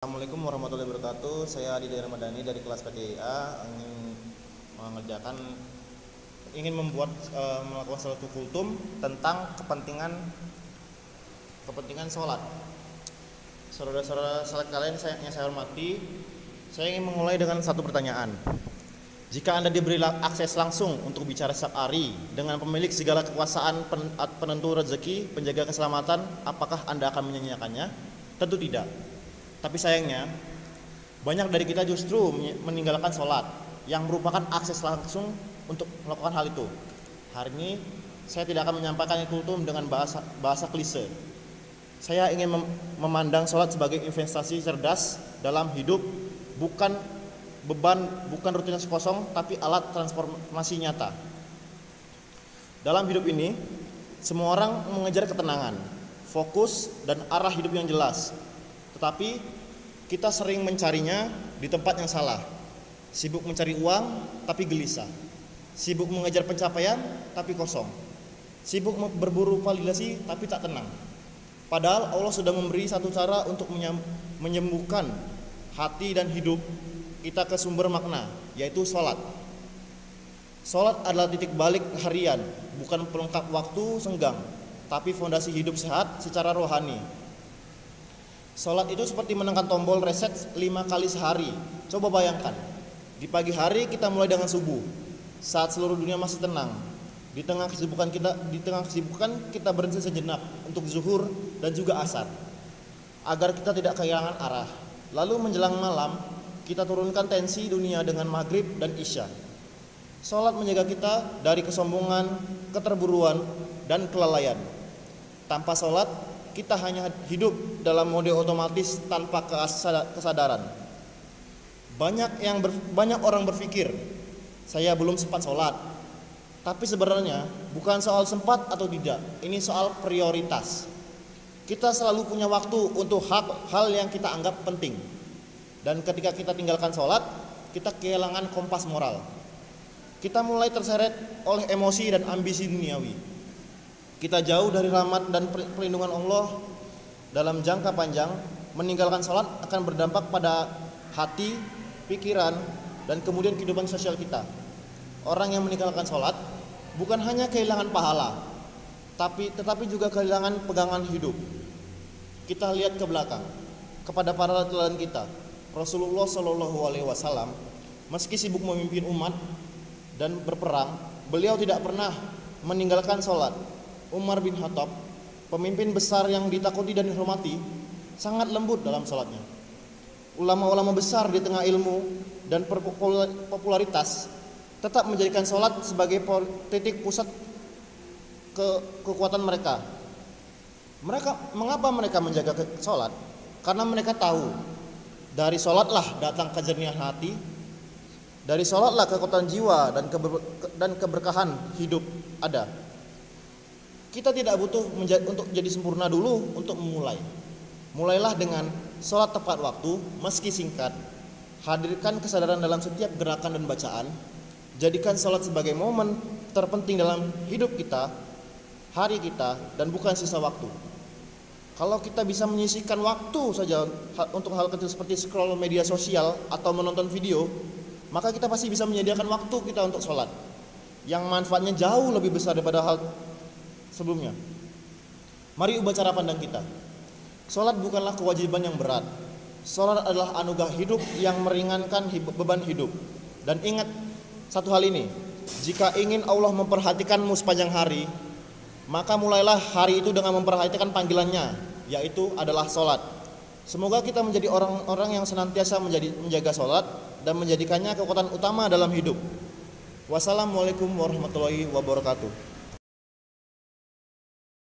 Assalamualaikum warahmatullahi wabarakatuh. Saya Adi Ramadhani dari kelas PTIA ingin melakukan suatu kultum tentang kepentingan sholat. Saudara-saudara sekalian yang saya hormati, saya ingin memulai dengan satu pertanyaan. Jika Anda diberi akses langsung untuk bicara setiap hari dengan pemilik segala kekuasaan, penentu rezeki, penjaga keselamatan, apakah Anda akan menyanyiakannya? Tentu tidak. Tapi sayangnya, banyak dari kita justru meninggalkan sholat yang merupakan akses langsung untuk melakukan hal itu. Hari ini, saya tidak akan menyampaikan kultum dengan bahasa klise. Saya ingin memandang sholat sebagai investasi cerdas dalam hidup, bukan beban, bukan rutinitas kosong, tapi alat transformasi nyata. Dalam hidup ini, semua orang mengejar ketenangan, fokus, dan arah hidup yang jelas. Tetapi kita sering mencarinya di tempat yang salah. Sibuk mencari uang tapi gelisah. Sibuk mengejar pencapaian tapi kosong. Sibuk berburu validasi tapi tak tenang. Padahal Allah sudah memberi satu cara untuk menyembuhkan hati dan hidup kita ke sumber makna, yaitu sholat. Sholat adalah titik balik harian, bukan pelengkap waktu senggang, tapi fondasi hidup sehat secara rohani. Sholat itu seperti menekan tombol reset 5 kali sehari. Coba bayangkan, di pagi hari kita mulai dengan subuh, saat seluruh dunia masih tenang. Di tengah kesibukan kita berhenti sejenak untuk zuhur dan juga asar, agar kita tidak kehilangan arah. Lalu menjelang malam, kita turunkan tensi dunia dengan maghrib dan isya. Sholat menjaga kita dari kesombongan, keterburuan, dan kelalaian. Tanpa sholat, kita hanya hidup dalam mode otomatis tanpa kesadaran. Banyak orang berpikir, saya belum sempat sholat. Tapi sebenarnya bukan soal sempat atau tidak, ini soal prioritas. Kita selalu punya waktu untuk hal yang kita anggap penting. Dan ketika kita tinggalkan sholat, kita kehilangan kompas moral. Kita mulai terseret oleh emosi dan ambisi duniawi. Kita jauh dari rahmat dan perlindungan Allah. Dalam jangka panjang, meninggalkan sholat akan berdampak pada hati, pikiran, dan kemudian kehidupan sosial kita. Orang yang meninggalkan sholat bukan hanya kehilangan pahala, tetapi juga kehilangan pegangan hidup. Kita lihat ke belakang kepada para teladan kita. Rasulullah SAW, meski sibuk memimpin umat dan berperang, beliau tidak pernah meninggalkan sholat. Umar bin Khattab, pemimpin besar yang ditakuti dan dihormati, sangat lembut dalam sholatnya. Ulama-ulama besar di tengah ilmu dan popularitas tetap menjadikan sholat sebagai titik pusat kekuatan mereka. Mengapa mereka menjaga sholat? Karena mereka tahu dari sholatlah datang kejernihan hati, dari sholatlah kekuatan jiwa dan keberkahan hidup ada. Kita tidak butuh untuk jadi sempurna dulu untuk memulai. Mulailah dengan sholat tepat waktu, meski singkat. Hadirkan kesadaran dalam setiap gerakan dan bacaan. Jadikan sholat sebagai momen terpenting dalam hidup kita, hari kita, dan bukan sisa waktu. Kalau kita bisa menyisihkan waktu saja untuk hal kecil seperti scroll media sosial atau menonton video, maka kita pasti bisa menyediakan waktu kita untuk sholat, yang manfaatnya jauh lebih besar daripada hal sebelumnya. Mari ubah cara pandang kita. Sholat bukanlah kewajiban yang berat. Sholat adalah anugerah hidup yang meringankan beban hidup. Dan ingat satu hal ini, jika ingin Allah memperhatikanmu sepanjang hari, maka mulailah hari itu dengan memperhatikan panggilannya, yaitu adalah sholat. Semoga kita menjadi orang-orang yang senantiasa menjaga sholat dan menjadikannya kekuatan utama dalam hidup. Wassalamualaikum warahmatullahi wabarakatuh.